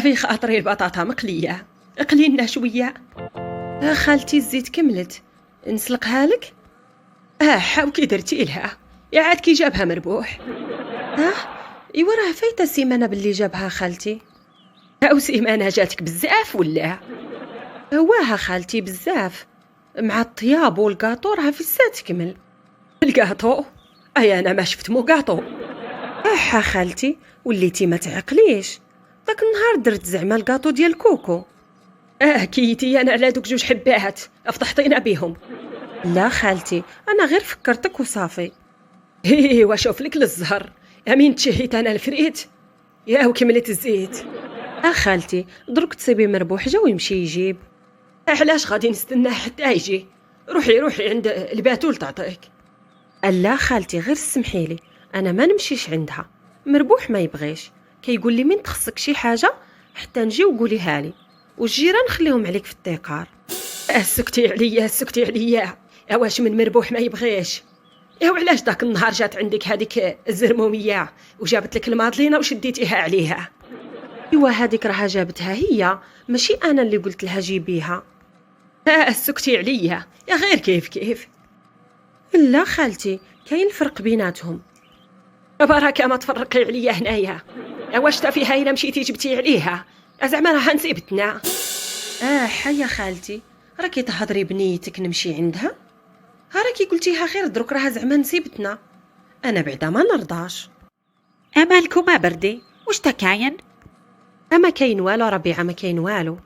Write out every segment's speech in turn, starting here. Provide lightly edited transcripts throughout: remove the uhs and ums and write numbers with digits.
في خاطري البطاطا مقلية، اقلي لنا شوية. خالتي الزيت كملت، نسلقها لك؟ وكي درتي لها؟ يا عاد كي جابها مربوح. ايوا راه فايته السيمانه باللي جابها خالتي. او سيمانه جاتك بزاف ولا؟ هواها خالتي بزاف، مع الطياب والكاطو راه في الساعه تكمل. الكاطو؟ انا ما شفت مو كاطو. خالتي وليتي ما تعقليش، داك النهار درت زعما الكاطو ديال كوكو. كيتي انا على دوك 2 حبات افضحتينا بيهم. لا خالتي، انا غير فكرتك وصافي. واشوف لك للزهر، امين تشهيت انا الفريت يا وكملت الزيت. خالتي درك تصيبي مربوح جا ويمشي يجيب. علاش غادي نستناه حتى يجي؟ روحي عند الباتول تعطيك. لا خالتي غير سمحيلي، انا ما نمشيش عندها، مربوح ما يبغيش، كيقول لي من تخصك شي حاجه حتى نجي وقوليها لي، والجيران خليهم عليك في التيقار. سكتي عليا واش من مربوح ما يبغيش؟ وعلاش داك النهار جات عندك هذيك الزرموميه وجابت لك المادلينه وشديتيها عليها؟ ايوا هذيك راها جابتها هي، ماشي انا اللي قلت لها جيبيها. سكتي عليا يا غير كيف. لا خالتي كاين الفرق بيناتهم. بركه ما تفرقي عليا هنايا، واش تا فيها الا مشيتي جبتي عليها زعما راها نسيبتنا. يا خالتي راكي تهضري بنيتك نمشي عندها، راكي قلتيها غير دروك راها زعما نسيبتنا، انا بعدا ما نرضاش. مالكم بردي واش تا كاين؟ ما كاين والو ربيعه، ما كاين والو.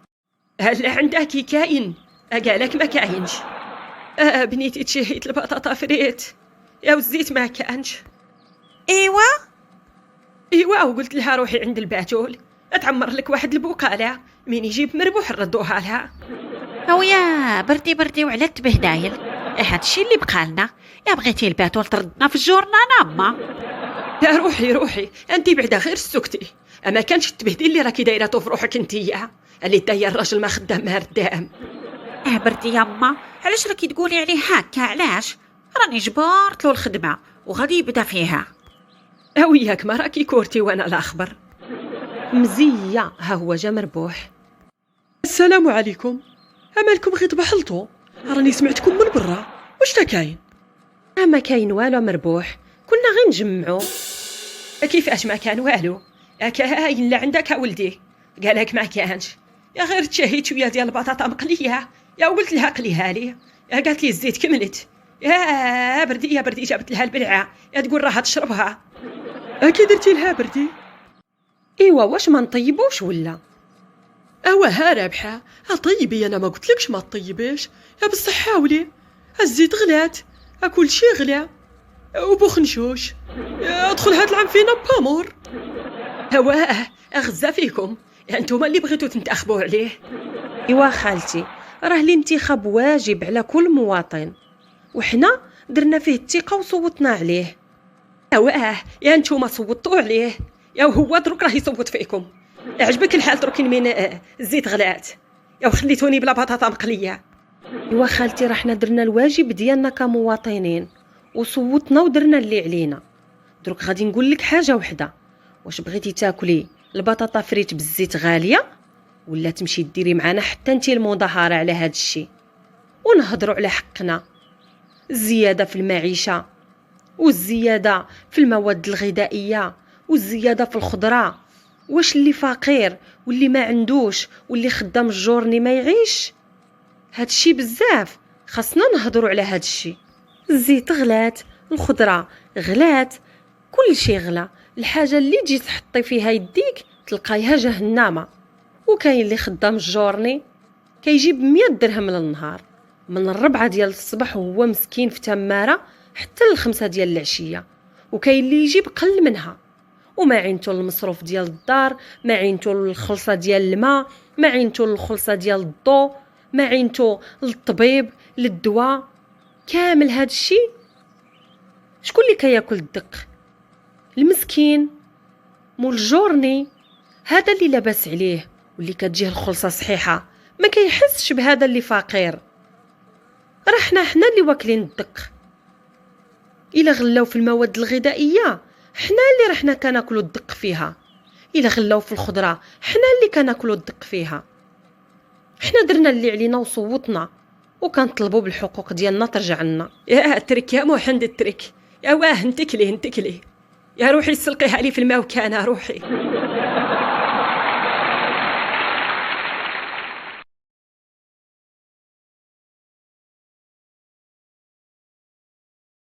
هلا عندك كاين؟ قالك ما كاينش. بنيتي تشهيت البطاطا فريت يا والزيت ما كانش. ايوا وقلت لها روحي عند الباتول اتعمر لك واحد البقاله، مين يجيب مربوح ردوها لها. يا بردي وعلى التبهدايل، هادشي اللي بقالنا. يا بغيتي الباتول تردنا في الجورنان اما. لا روحي انت بعدا غير سكتي، اما كانش التبهديل اللي راكي دايرته في روحك انتيا اللي داير الراجل ما خدام ما ردام. بردي يما، علاش راكي تقولي عليه هكا؟ علاش؟ راني جبرت له الخدمه وغادي يبدا فيها. وياك ما راكي كورتي وانا الاخبر. مزيه ها هو جا مربوح. السلام عليكم، مالكم غير تبحلطوا؟ راني سمعتكم من برا، واش تا كاين؟ ما كاين والو مربوح، كنا غير نجمعوا. كيفاش ما كان والو؟ كاين لا عندك ولدي قالك ما كانش. يا غير تشهيت شويه ديال البطاطا مقليه يا قلت لها قليها لي، قالت لي الزيت كملت. يا بردي جابت لها البلعه يا تقول راها تشربها. اكيد درتي لها بردي؟ ايوا واش ما نطيبوش ولا؟ ها رابحه، طيبي، انا ما قلتلكش ما تطيبيش، يا بصح حاولي، الزيت غلات، كل شي غلا، وبوخنشوش ادخل هاد العام فينا بامور. غزا فيكم انتوما اللي بغيتو تنتخبوا عليه. ايوا خالتي راه الانتخاب واجب على كل مواطن، وحنا درنا فيه الثقه وصوتنا عليه. يا انتوما صوتوا عليه يا هو دروك راه يصوت فيكم. عجبك الحال دروك من الزيت غلات يا وخليتوني بلا بطاطا مقليه. ايوا خالتي راه حنا درنا الواجب ديالنا كمواطنين وصوتنا ودرنا اللي علينا. دروك غادي نقول لك حاجه وحده، واش بغيتي تاكلي البطاطا فريت بالزيت غاليه ولا تمشي ديري معنا حتى انتي المظاهره على هذا الشيء ونهضروا على حقنا؟ الزياده في المعيشه والزياده في المواد الغذائيه والزياده في الخضره، واش اللي فقير واللي ما عندوش واللي خدام الجورني ما يعيش؟ هادشي بزاف خاصنا نهضروا على هادشي. الزيت غلات، الخضره غلات، كل شيء غلا، الحاجه اللي تجي تحطي فيها يديك تلقايها جهنمه. وكاين اللي خدام الجورني كيجيب 100 درهم للنهار، من 4 ديال الصباح وهو مسكين في تماره حتى 5 ديال العشيه، وكاين اللي يجيب قل منها، وما عينتو المصروف ديال الدار، ما عينتو الخلصه ديال الماء، ما عينتو الخلصه ديال الضو، ما عينتو للطبيب للدواء، كامل هاد الشيء. شكون اللي كياكل الدق؟ المسكين مول الجورني، هذا اللي لاباس عليه واللي كتجيه الخلصه صحيحه ما كيحسش بهذا اللي فقير. راه حنا اللي واكلين الدق، الا غلاو في المواد الغذائيه حنا اللي رحنا كناكلوا الدق فيها. الا غلاو في الخضره حنا اللي كناكلوا الدق فيها. حنا درنا اللي علينا وصوتنا وكنطلبوا بالحقوق ديالنا ترجع لنا. يا ترك يا محمد الترك، يا واه نتكليه يا روحي سلقيها لي في الماء وكان روحي.